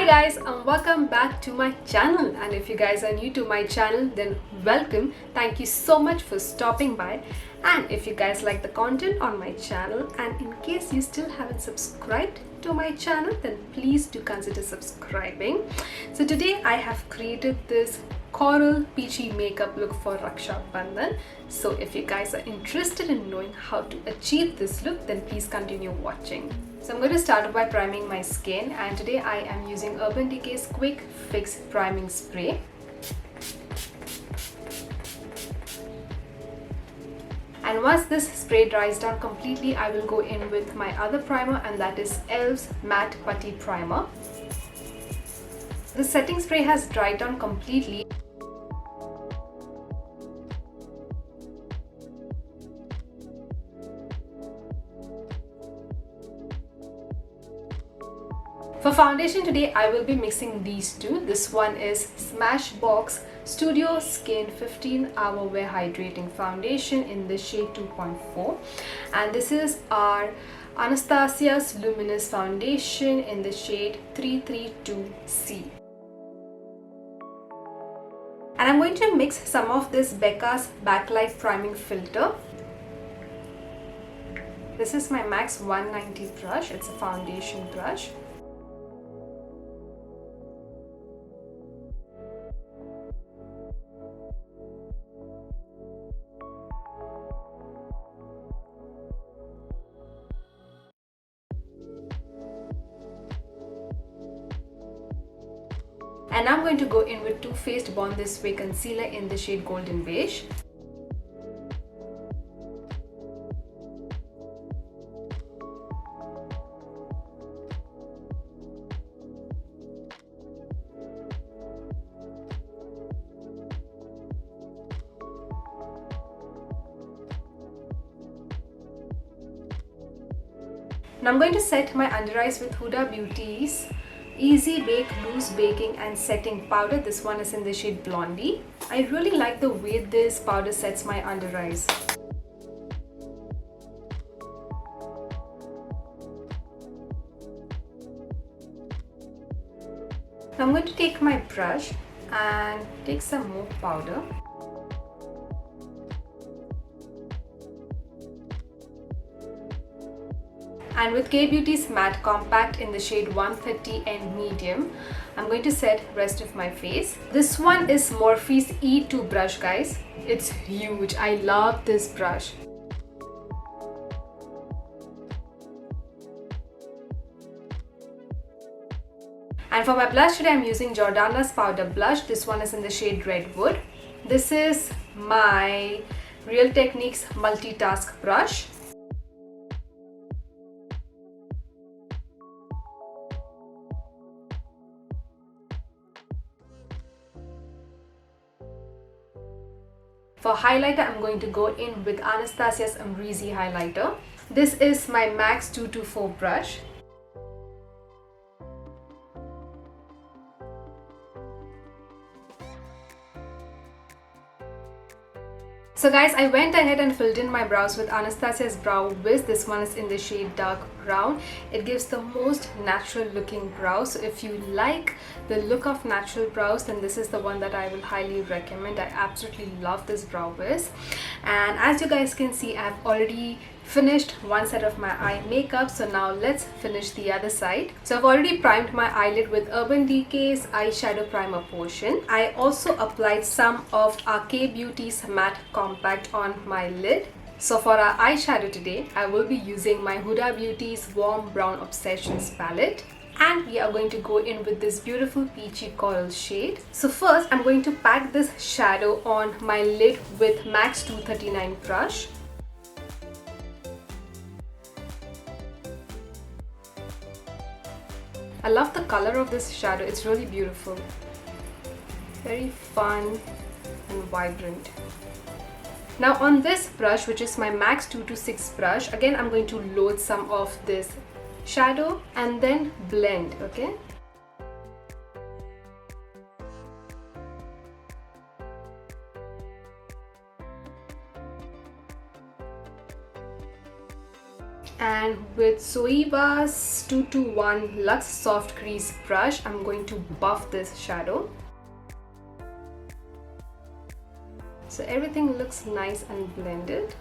Hi guys, and welcome back to my channel. And if you guys are new to my channel, then welcome. Thank you so much for stopping by. And if you guys like the content on my channel, and in case you still haven't subscribed to my channel, then please do consider subscribing. So today I have created this coral peachy makeup look for Raksha Bandhan. So if you guys are interested in knowing how to achieve this look, then please continue watching. So I'm going to start by priming my skin, and today I am using Urban Decay's Quick Fix Priming Spray. And once this spray dries down completely, I will go in with my other primer, and that is e.l.f.'s Matte Putty Primer. The setting spray has dried down completely. For foundation today, I will be mixing these two. This one is Smashbox Studio Skin 15-Hour Wear Hydrating Foundation in the shade 2.4. And this is our Anastasia's Luminous Foundation in the shade 332C. And I'm going to mix some of this Becca's Backlight Priming Filter. This is my Max 190 brush. It's a foundation brush. And I'm going to go in with Too Faced Born This Way Concealer in the shade Golden Beige. Now I'm going to set my under eyes with Huda Beauty's Easy Bake Loose Baking and Setting Powder. This one is in the shade Blondie. I really like the way this powder sets my under eyes. Now I'm going to take my brush and take some more powder. And with K Beauty's Matte Compact in the shade 130 and Medium, I'm going to set rest of my face. This one is Morphe's E2 brush, guys. It's huge. I love this brush. And for my blush today, I'm using Jordana's Powder Blush. This one is in the shade Redwood. This is my Real Techniques Multitask Brush. For highlighter, I'm going to go in with Anastasia's Amrezy highlighter. This is my Max 224 brush. So guys, I went ahead and filled in my brows with Anastasia's Brow Wiz. This one is in the shade Dark Brown. It gives the most natural looking brows. So if you like the look of natural brows, then this is the one that I will highly recommend. I absolutely love this Brow Wiz. And as you guys can see, I've already finished one set of my eye makeup. So now let's finish the other side. So I've already primed my eyelid with Urban Decay's eyeshadow primer portion. I also applied some of our K Beauty's matte compact on my lid. So for our eyeshadow today, I will be using my Huda Beauty's Warm Brown Obsessions palette. And we are going to go in with this beautiful peachy coral shade. So first, I'm going to pack this shadow on my lid with Max 239 brush. I love the color of this shadow. It's really beautiful. Very fun and vibrant. Now on this brush, which is my Max 226 brush, again I'm going to load some of this shadow and then blend, okay? And with Zoeva's 221 Luxe Soft Crease Brush, I'm going to buff this shadow. So everything looks nice and blended.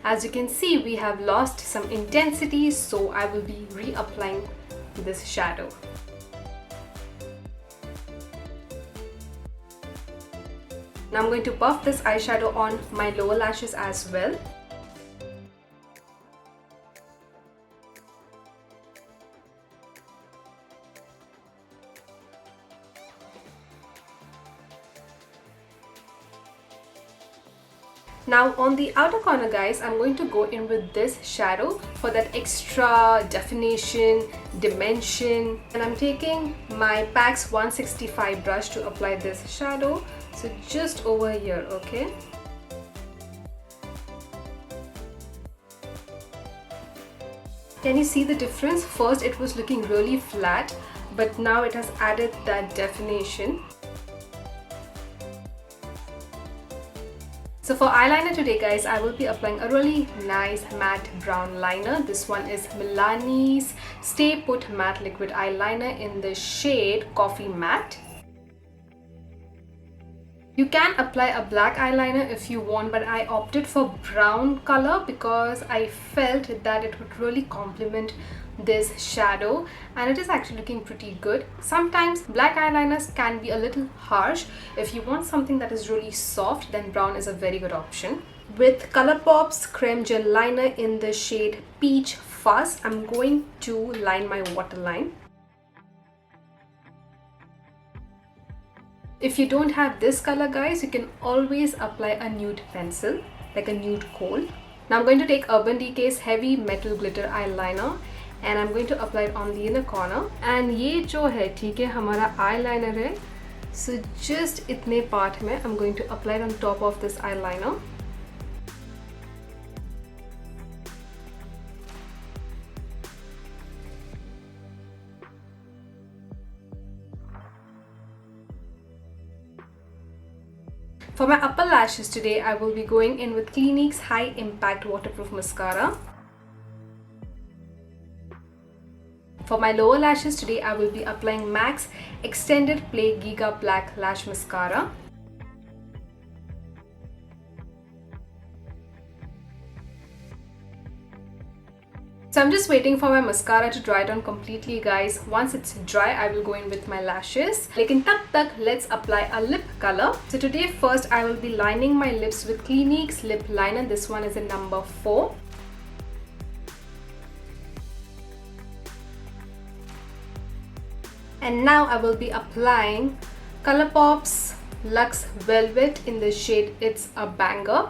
As you can see, we have lost some intensity, so I will be reapplying this shadow. Now I'm going to buff this eyeshadow on my lower lashes as well. Now on the outer corner, guys, I'm going to go in with this shadow for that extra definition, dimension. And I'm taking my PAX 165 brush to apply this shadow. So just over here, okay? Can you see the difference? First it was looking really flat, but now it has added that definition. So for eyeliner today, guys, I will be applying a really nice matte brown liner. This one is Milani's Stay Put Matte Liquid Eyeliner in the shade Coffee Matte. You can apply a black eyeliner if you want, but I opted for brown color because I felt that it would really complement this shadow, and it is actually looking pretty good. Sometimes black eyeliners can be a little harsh. If you want something that is really soft, then brown is a very good option. With Colourpop's Creme Gel Liner in the shade Peach Fuzz, I'm going to line my waterline. If you don't have this color, guys, you can always apply a nude pencil, like a nude coal. Now I'm going to take Urban Decay's Heavy Metal Glitter Eyeliner and I'm going to apply it on the inner corner. And ये जो है, ठीक है, हमारा eyeliner है. So just इतने part में I'm going to apply it on top of this eyeliner. For my upper lashes today, I will be going in with Clinique's High Impact Waterproof Mascara. For my lower lashes today, I will be applying MAC's Extended Play Giga Black Lash Mascara. So I'm just waiting for my mascara to dry down completely, guys. Once it's dry, I will go in with my lashes. Lekin tab tak, let's apply a lip color. So today first I will be lining my lips with Clinique's lip liner. This one is in number 4. And now I will be applying Colourpop's Luxe Velvet in the shade It's a Banger.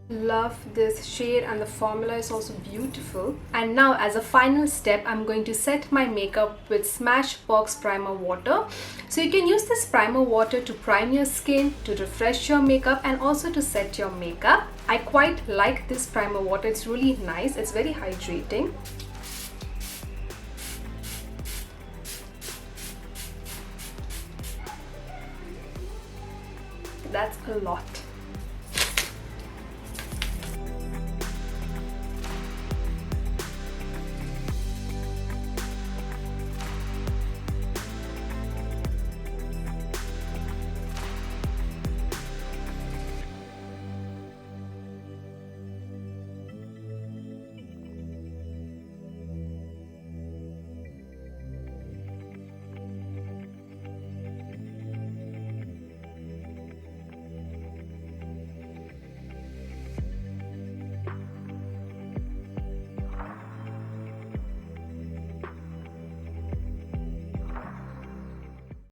Love this shade, and the formula is also beautiful. And now as a final step, I'm going to set my makeup with Smashbox Primer Water. So you can use this primer water to prime your skin, to refresh your makeup, and also to set your makeup. I quite like this primer water. It's really nice. It's very hydrating. That's a lot.